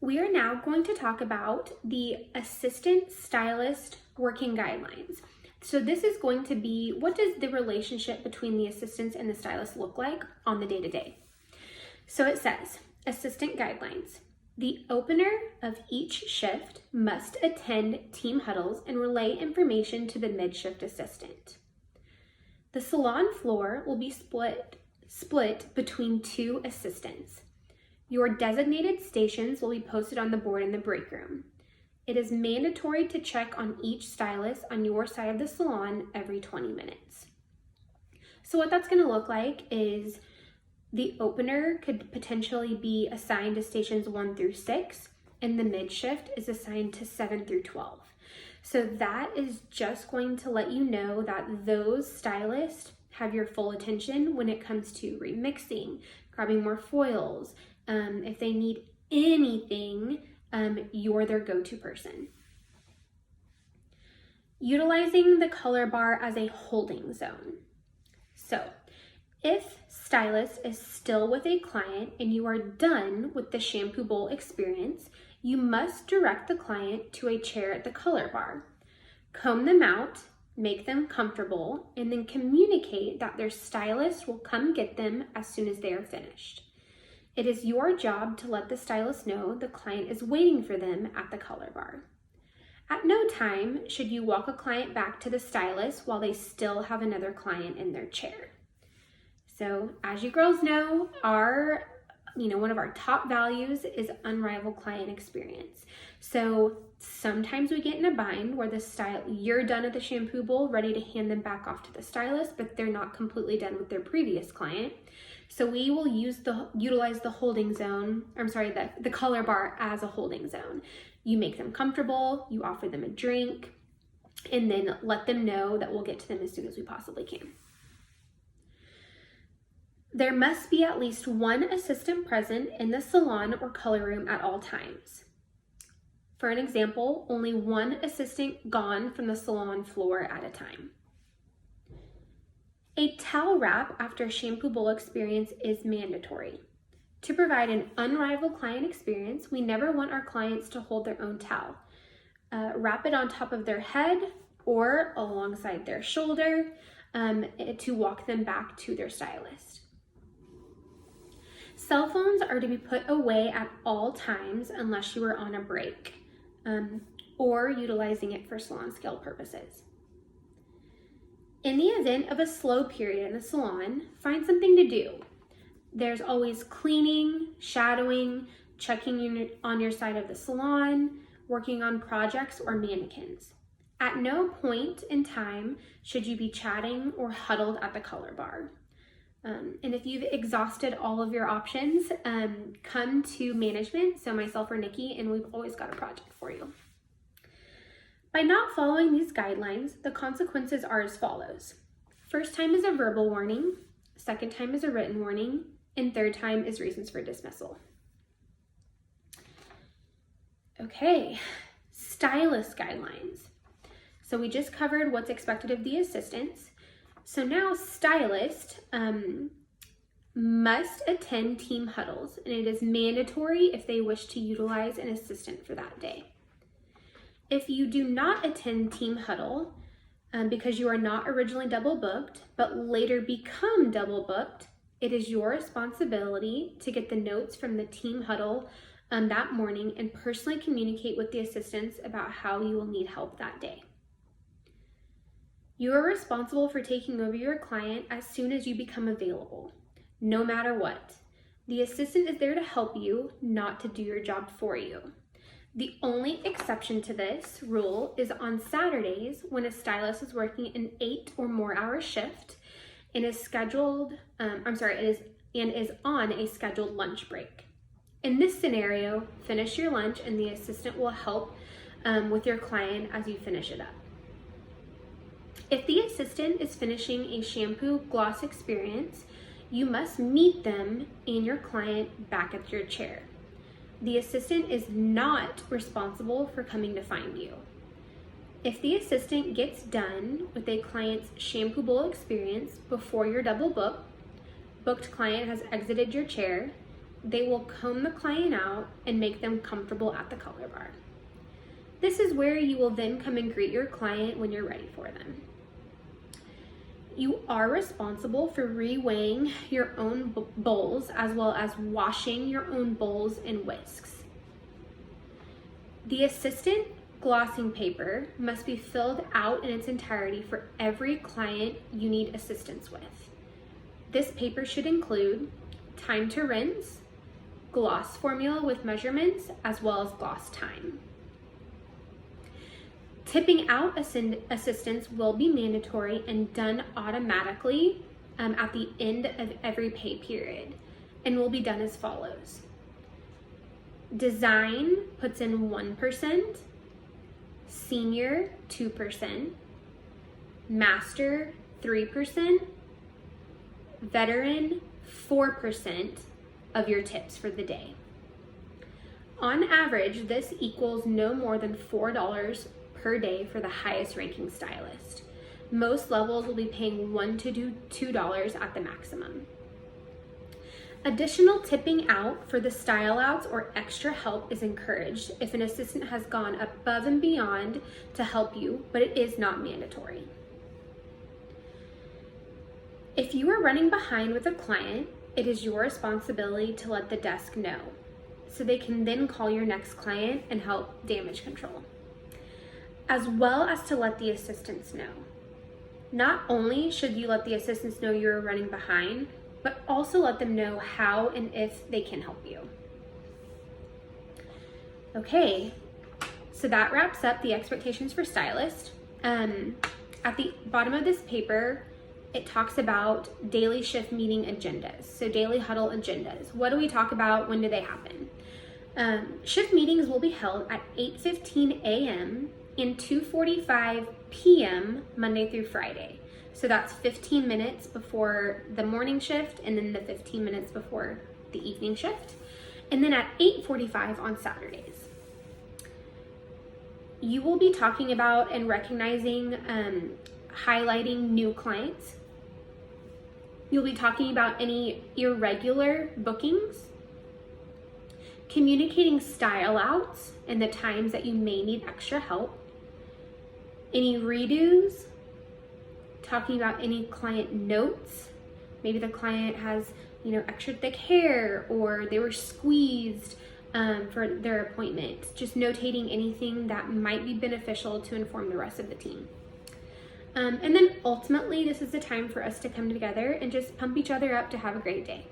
We are now going to talk about the assistant stylist working guidelines. So this is going to be, what does the relationship between the assistants and the stylist look like on the day-to-day? So it says, assistant guidelines. The opener of each shift must attend team huddles and relay information to the mid-shift assistant. The salon floor will be split between two assistants. Your designated stations will be posted on the board in the break room. It is mandatory to check on each stylist on your side of the salon every 20 minutes. So what that's going to look like is the opener could potentially be assigned to stations 1 through 6, and the mid shift is assigned to 7 through 12. So that is just going to let you know that those stylists have your full attention when it comes to remixing, grabbing more foils. If they need anything, you're their go-to person. Utilizing the color bar as a holding zone. So if stylist is still with a client and you are done with the shampoo bowl experience, you must direct the client to a chair at the color bar. Comb them out, make them comfortable, and then communicate that their stylist will come get them as soon as they are finished. It is your job to let the stylist know the client is waiting for them at the color bar. At no time should you walk a client back to the stylist while they still have another client in their chair. So as you girls know, one of our top values is unrivaled client experience. So sometimes we get in a bind where you're done at the shampoo bowl, ready to hand them back off to the stylist, but they're not completely done with their previous client. So we will utilize the holding zone, the color bar as a holding zone. You make them comfortable, you offer them a drink, and then let them know that we'll get to them as soon as we possibly can. There must be at least one assistant present in the salon or color room at all times. For an example, only one assistant gone from the salon floor at a time. A towel wrap after a shampoo bowl experience is mandatory. To provide an unrivaled client experience, we never want our clients to hold their own towel. Wrap it on top of their head or alongside their shoulder to walk them back to their stylist. Cell phones are to be put away at all times unless you are on a break or utilizing it for salon scale purposes. In the event of a slow period in the salon, find something to do. There's always cleaning, shadowing, checking on your side of the salon, working on projects or mannequins. At no point in time should you be chatting or huddled at the color bar. And if you've exhausted all of your options, come to management, so myself or Nikki, and we've always got a project for you. By not following these guidelines, the consequences are as follows. First time is a verbal warning, second time is a written warning, and third time is reasons for dismissal. Okay, stylist guidelines. So we just covered what's expected of the assistants. So now stylist must attend team huddles, and it is mandatory if they wish to utilize an assistant for that day. If you do not attend team huddle because you are not originally double booked, but later become double booked, it is your responsibility to get the notes from the team huddle that morning and personally communicate with the assistants about how you will need help that day. You are responsible for taking over your client as soon as you become available, no matter what. The assistant is there to help you, not to do your job for you. The only exception to this rule is on Saturdays when a stylist is working an 8 or more hour shift and is on a scheduled lunch break. In this scenario, finish your lunch and the assistant will help with your client as you finish it up. If the assistant is finishing a shampoo gloss experience, you must meet them and your client back at your chair. The assistant is not responsible for coming to find you. If the assistant gets done with a client's shampoo bowl experience before your double booked client has exited your chair, they will comb the client out and make them comfortable at the color bar. This is where you will then come and greet your client when you're ready for them. You are responsible for reweighing your own bowls as well as washing your own bowls and whisks. The assistant glossing paper must be filled out in its entirety for every client you need assistance with. This paper should include time to rinse, gloss formula with measurements, as well as gloss time. Tipping out assistance will be mandatory and done automatically at the end of every pay period, and will be done as follows. Design puts in 1%, senior 2%, master 3%, veteran 4% of your tips for the day. On average, this equals no more than $4 per day for the highest ranking stylist. Most levels will be paying $1 to $2 at the maximum. Additional tipping out for the style outs or extra help is encouraged if an assistant has gone above and beyond to help you, but it is not mandatory. If you are running behind with a client, it is your responsibility to let the desk know, so they can then call your next client and help damage control, as well as to let the assistants know. Not only should you let the assistants know you're running behind, but also let them know how and if they can help you. Okay, so that wraps up the expectations for stylist. At the bottom of this paper, it talks about daily shift meeting agendas. So daily huddle agendas. What do we talk about? When do they happen? Shift meetings will be held at 8:15 a.m. and 2:45 p.m. Monday through Friday. So that's 15 minutes before the morning shift and then the 15 minutes before the evening shift. And then at 8:45 on Saturdays. You will be talking about and recognizing, highlighting new clients. You'll be talking about any irregular bookings, communicating style outs and the times that you may need extra help, any redos, talking about any client notes. Maybe the client has, extra thick hair, or they were squeezed for their appointment. Just notating anything that might be beneficial to inform the rest of the team. And then ultimately, this is the time for us to come together and just pump each other up to have a great day.